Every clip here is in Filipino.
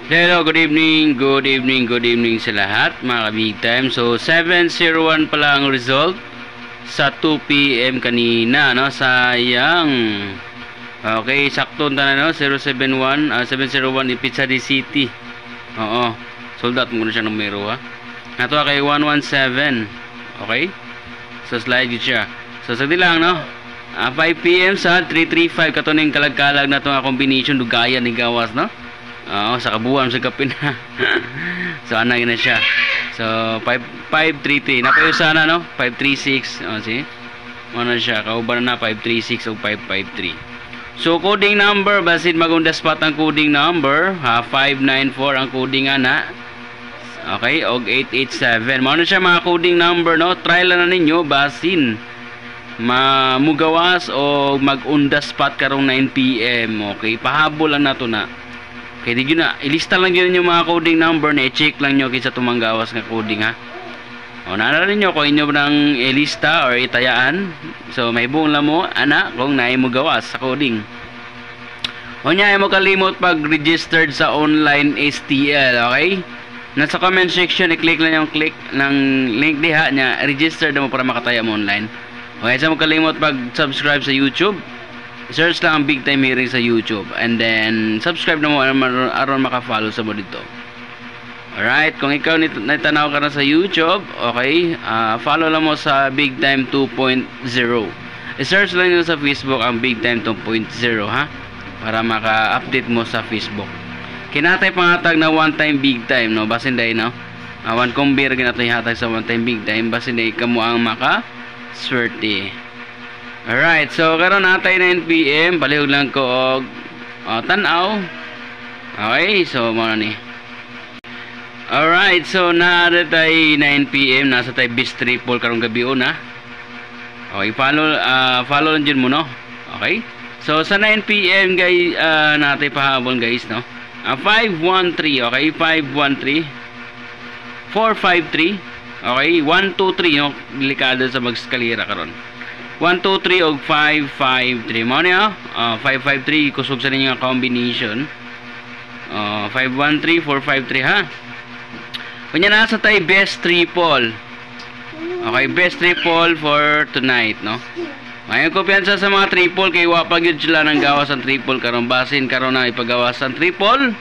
Hello, good evening, good evening, good evening sa lahat mga ka-big time. So 7:01 pala ang result sa 2 PM kanina, no? Sayang. Okay, sakto na, no? 701 in Pizza City. Oo. Sold out muna siya numero, ha. Nato kay 117. Okay? So slide yun siya. So sagdi lang, no? 5 PM sa 335 katuning kalag-kalag na itong combination dugayan ni gawas, no? Oo, sa kabuhan sa kapin. So ana na siya. So 533 napayo sana, no? 536. Oh, see? Ano siya? Kauban na 536 o 553. So coding number basin magunda spot ang coding number, 594 ang coding ana. Okay, og 887. Mao na siya mga coding number, no? Try lang na ninyo basin mamugawas o mag-unda spot karong 9 PM. Okay, pahabol lang nato na. Okay, di na ilista lang yun yung mga coding number na i-check lang nyo kinsa tumanggawas nga coding, ha. O naararin nyo kung inyo nang ilista or itayaan. So may buong lang mo ana kung naay mo gawas sa coding. O nya mo kalimot pag registered sa online STL, okay? Nasa comment section i-click lang yung click ng link diha nya register na mo para makataya mo online. Okay, sa mo kalimot pag subscribe sa YouTube. Search lang ang Big Time Hearing sa YouTube and then subscribe na mo aron maka-follow sa mo dito. Alright, kung ikaw natanaw ka na sa YouTube, okay, follow lang mo sa Big Time 2.0. I-search lang nyo sa Facebook ang Big Time 2.0, ha, para maka-update mo sa Facebook. Kinatay pangatag na one time Big Time, no, basin day, no, one kumbir ginatay hatag sa one time Big Time, basin day kamo ang maka-swerte. Alright, so karon natay 9 PM, palihog lang ko og tanaw. Okay, so mo ni. Alright, so natay 9 PM, nasa tay bis triple karong gabi una. Okay, follow lang dyan mo, no? Okay, so sa 9 PM guys, natay pahabol guys, no? 513, okay, 513 453, okay, 123, no? Delikado sa magskalira karon. 1, 2, 3 og 5, 5, 3. Mao niya, 5, 5, 3 kusog sa ninyo nga combination. 5, 1, 3, 4, 5, 3, ha. Kunya nasa tay best triple. Okay, best triple for tonight, no. May kumpiyansa sa mga triple kay wa pa gyud sila nang gawas ang triple karon basin karon na ipagawas ang triple.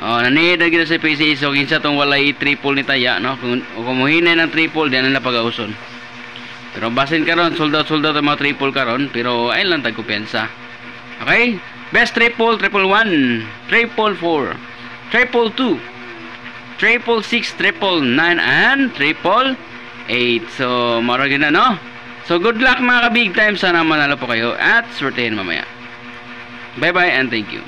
Nanid na gyud sa PC so kinsa tong walay triple ni taya, no. Kung muhinay ng triple diyan na pagauson. Pero basin karon sold out ang mga triple karon pero ay lang tag kumpiyansa. Okay? Best triple 111, triple 4, triple 2, triple 6, triple 9 and triple 8. So maro gyud na, no? So good luck mga ka-big time, sana manalo po kayo at swertehin mamaya. Bye bye and thank you.